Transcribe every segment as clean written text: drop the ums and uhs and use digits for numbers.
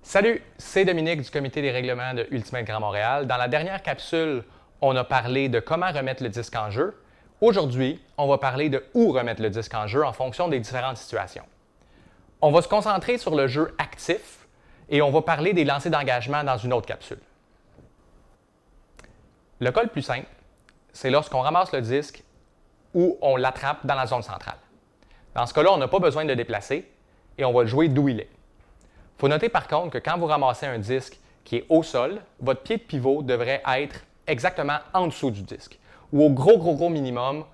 Salut, c'est Dominique du comité des règlements de Ultimate Grand Montréal. Dans la dernière capsule, on a parlé de comment remettre le disque en jeu. Aujourd'hui, on va parler de où remettre le disque en jeu en fonction des différentes situations. On va se concentrer sur le jeu actif et on va parler des lancers d'engagement dans une autre capsule. Le cas le plus simple, c'est lorsqu'on ramasse le disque ou on l'attrape dans la zone centrale. Dans ce cas-là, on n'a pas besoin de le déplacer et on va le jouer d'où il est. Il faut noter par contre que quand vous ramassez un disque qui est au sol, votre pied de pivot devrait être exactement en dessous du disque. Ou au gros minimum,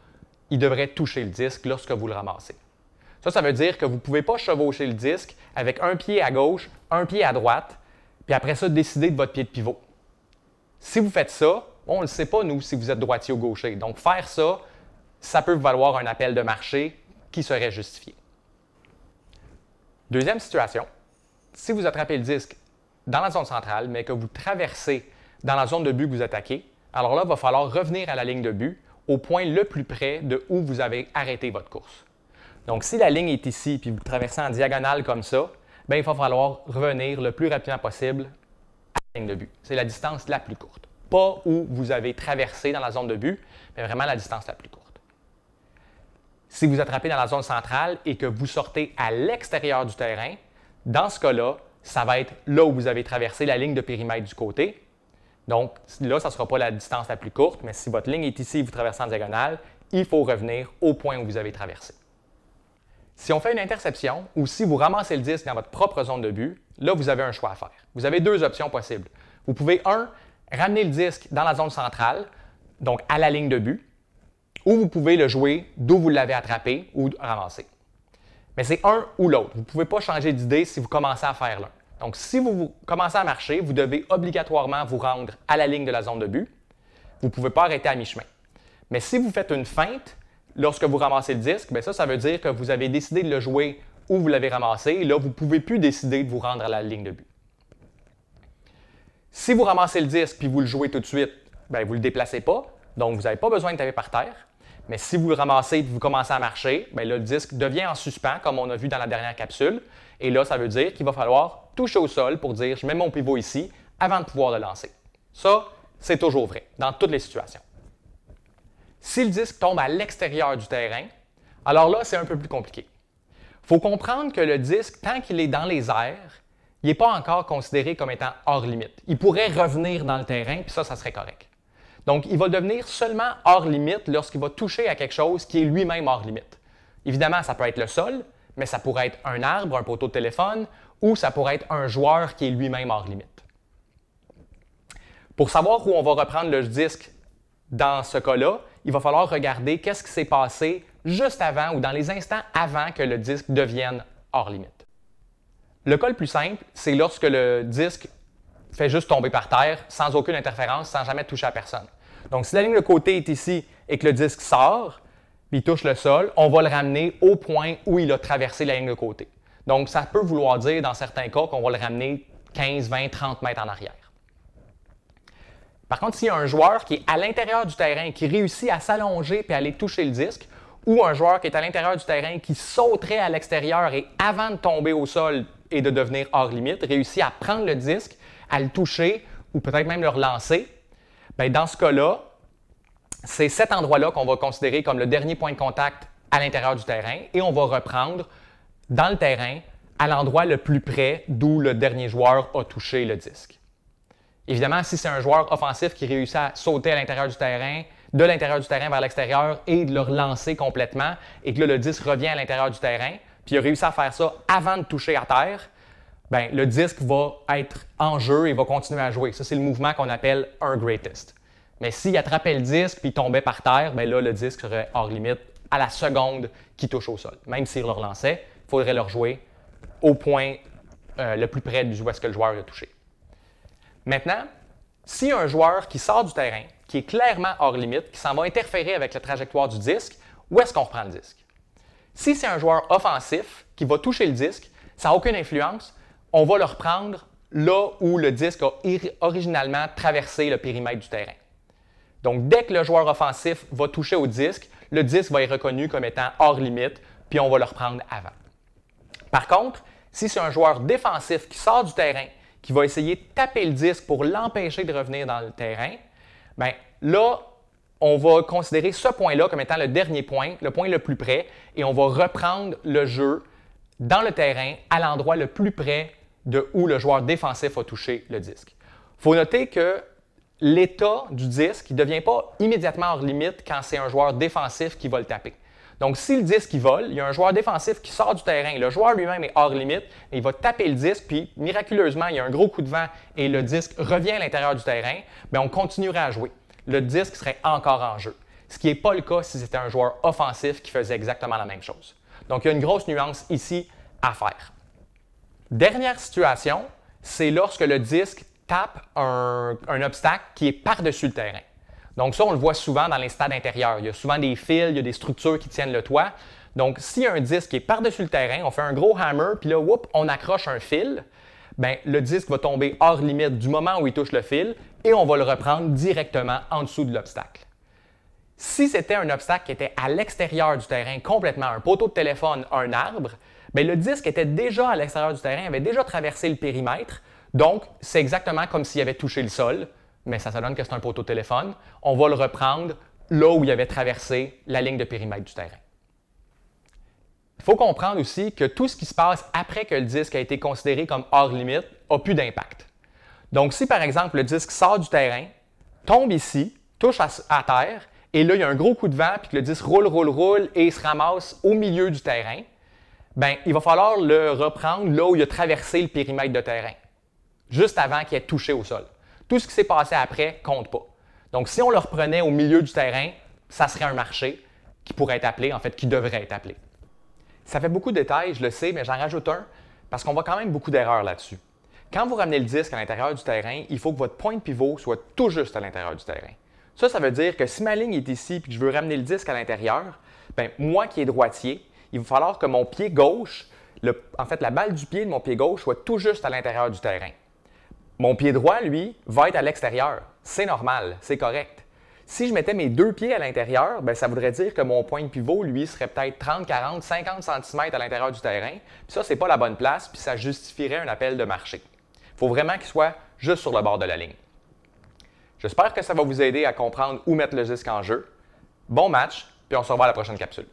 il devrait toucher le disque lorsque vous le ramassez. Ça veut dire que vous ne pouvez pas chevaucher le disque avec un pied à gauche, un pied à droite, puis après ça, décider de votre pied de pivot. Si vous faites ça, on ne le sait pas, nous, si vous êtes droitier ou gaucher. Donc, faire ça, ça peut vous valoir un appel de marché qui serait justifié. Deuxième situation, si vous attrapez le disque dans la zone centrale, mais que vous traversez dans la zone de but que vous attaquez, alors là, il va falloir revenir à la ligne de but au point le plus près de où vous avez arrêté votre course. Donc, si la ligne est ici, puis vous traversez en diagonale comme ça, bien, il va falloir revenir le plus rapidement possible à la ligne de but. C'est la distance la plus courte. Pas où vous avez traversé dans la zone de but, mais vraiment la distance la plus courte. Si vous attrapez dans la zone centrale et que vous sortez à l'extérieur du terrain, dans ce cas-là, ça va être là où vous avez traversé la ligne de périmètre du côté. Donc là, ça ne sera pas la distance la plus courte, mais si votre ligne est ici et vous traversez en diagonale, il faut revenir au point où vous avez traversé. Si on fait une interception ou si vous ramassez le disque dans votre propre zone de but, là, vous avez un choix à faire. Vous avez deux options possibles. Vous pouvez, ramener le disque dans la zone centrale, donc à la ligne de but, ou vous pouvez le jouer d'où vous l'avez attrapé ou ramasser. Mais c'est un ou l'autre. Vous ne pouvez pas changer d'idée si vous commencez à faire l'un. Donc, si vous commencez à marcher, vous devez obligatoirement vous rendre à la ligne de la zone de but. Vous ne pouvez pas arrêter à mi-chemin. Mais si vous faites une feinte, lorsque vous ramassez le disque, bien ça veut dire que vous avez décidé de le jouer où vous l'avez ramassé. Et là, vous ne pouvez plus décider de vous rendre à la ligne de but. Si vous ramassez le disque puis vous le jouez tout de suite, bien, vous ne le déplacez pas. Donc, vous n'avez pas besoin de taper par terre. Mais si vous le ramassez et vous commencez à marcher, bien là, le disque devient en suspens, comme on a vu dans la dernière capsule. Et là, ça veut dire qu'il va falloir toucher au sol pour dire « je mets mon pivot ici » avant de pouvoir le lancer. Ça, c'est toujours vrai, dans toutes les situations. Si le disque tombe à l'extérieur du terrain, alors là, c'est un peu plus compliqué. Il faut comprendre que le disque, tant qu'il est dans les airs, il n'est pas encore considéré comme étant hors limite. Il pourrait revenir dans le terrain, puis ça serait correct. Donc, il va devenir seulement hors limite lorsqu'il va toucher à quelque chose qui est lui-même hors limite. Évidemment, ça peut être le sol, mais ça pourrait être un arbre, un poteau de téléphone, ou ça pourrait être un joueur qui est lui-même hors limite. Pour savoir où on va reprendre le disque dans ce cas-là, il va falloir regarder qu'est-ce qui s'est passé juste avant ou dans les instants avant que le disque devienne hors limite. Le cas le plus simple, c'est lorsque le disque fait juste tomber par terre, sans aucune interférence, sans jamais toucher à personne. Donc, si la ligne de côté est ici et que le disque sort, puis il touche le sol, on va le ramener au point où il a traversé la ligne de côté. Donc, ça peut vouloir dire, dans certains cas, qu'on va le ramener 15, 20, 30 mètres en arrière. Par contre, s'il y a un joueur qui est à l'intérieur du terrain, qui réussit à s'allonger et à aller toucher le disque, ou un joueur qui est à l'intérieur du terrain, qui sauterait à l'extérieur et avant de tomber au sol et de devenir hors limite, réussit à prendre le disque, à le toucher ou peut-être même le relancer, bien, dans ce cas-là, c'est cet endroit-là qu'on va considérer comme le dernier point de contact à l'intérieur du terrain et on va reprendre dans le terrain à l'endroit le plus près d'où le dernier joueur a touché le disque. Évidemment, si c'est un joueur offensif qui réussit à sauter à l'intérieur du terrain, de l'intérieur du terrain vers l'extérieur et de le relancer complètement et que là, le disque revient à l'intérieur du terrain, puis il a réussi à faire ça avant de toucher à terre, bien, le disque va être en jeu et va continuer à jouer. Ça, c'est le mouvement qu'on appelle un greatest. Mais s'il attrapait le disque puis il tombait par terre, bien là, le disque serait hors limite à la seconde qu'il touche au sol. Même s'il le relançait, il faudrait le rejouer au point le plus près d'où est-ce que le joueur a touché. Maintenant, s'il y a un joueur qui sort du terrain, qui est clairement hors limite, qui s'en va interférer avec la trajectoire du disque, où est-ce qu'on reprend le disque? Si c'est un joueur offensif qui va toucher le disque, ça n'a aucune influence, on va le reprendre là où le disque a originalement traversé le périmètre du terrain. Donc, dès que le joueur offensif va toucher au disque, le disque va être reconnu comme étant hors limite, puis on va le reprendre avant. Par contre, si c'est un joueur défensif qui sort du terrain qui va essayer de taper le disque pour l'empêcher de revenir dans le terrain, bien là, on va considérer ce point-là comme étant le dernier point, le point le plus près, et on va reprendre le jeu dans le terrain à l'endroit le plus près de où le joueur défensif a touché le disque. Il faut noter que l'état du disque ne devient pas immédiatement hors limite quand c'est un joueur défensif qui va le taper. Donc, si le disque il vole, il y a un joueur défensif qui sort du terrain, le joueur lui-même est hors limite, et il va taper le disque, puis miraculeusement, il y a un gros coup de vent et le disque revient à l'intérieur du terrain, bien, on continuerait à jouer. Le disque serait encore en jeu. Ce qui n'est pas le cas si c'était un joueur offensif qui faisait exactement la même chose. Donc, il y a une grosse nuance ici à faire. Dernière situation, c'est lorsque le disque tape un obstacle qui est par-dessus le terrain. Donc ça, on le voit souvent dans les stades intérieurs. Il y a souvent des fils, il y a des structures qui tiennent le toit. Donc, s'il y a un disque qui est par-dessus le terrain, on fait un gros hammer, puis là, whoop, on accroche un fil, bien, le disque va tomber hors limite du moment où il touche le fil et on va le reprendre directement en dessous de l'obstacle. Si c'était un obstacle qui était à l'extérieur du terrain complètement, un poteau de téléphone, un arbre, bien, le disque était déjà à l'extérieur du terrain, avait déjà traversé le périmètre. Donc, c'est exactement comme s'il avait touché le sol, mais ça donne que c'est un poteau de téléphone. On va le reprendre là où il avait traversé la ligne de périmètre du terrain. Il faut comprendre aussi que tout ce qui se passe après que le disque a été considéré comme hors limite n'a plus d'impact. Donc, si par exemple le disque sort du terrain, tombe ici, touche à terre, et là il y a un gros coup de vent, puis que le disque roule et se ramasse au milieu du terrain, bien, il va falloir le reprendre là où il a traversé le périmètre de terrain, juste avant qu'il ait touché au sol. Tout ce qui s'est passé après ne compte pas. Donc, si on le reprenait au milieu du terrain, ça serait un marché qui pourrait être appelé, en fait, qui devrait être appelé. Ça fait beaucoup de détails, je le sais, mais j'en rajoute un parce qu'on voit quand même beaucoup d'erreurs là-dessus. Quand vous ramenez le disque à l'intérieur du terrain, il faut que votre point de pivot soit tout juste à l'intérieur du terrain. Ça veut dire que si ma ligne est ici et que je veux ramener le disque à l'intérieur, bien, moi qui est droitier, il va falloir que mon pied gauche, en fait, la balle du pied de mon pied gauche soit tout juste à l'intérieur du terrain. Mon pied droit, lui, va être à l'extérieur. C'est normal, c'est correct. Si je mettais mes deux pieds à l'intérieur, bien, ça voudrait dire que mon point de pivot, lui, serait peut-être 30, 40, 50 cm à l'intérieur du terrain. Puis ça, c'est pas la bonne place, puis ça justifierait un appel de marché. Il faut vraiment qu'il soit juste sur le bord de la ligne. J'espère que ça va vous aider à comprendre où mettre le disque en jeu. Bon match, puis on se revoit à la prochaine capsule.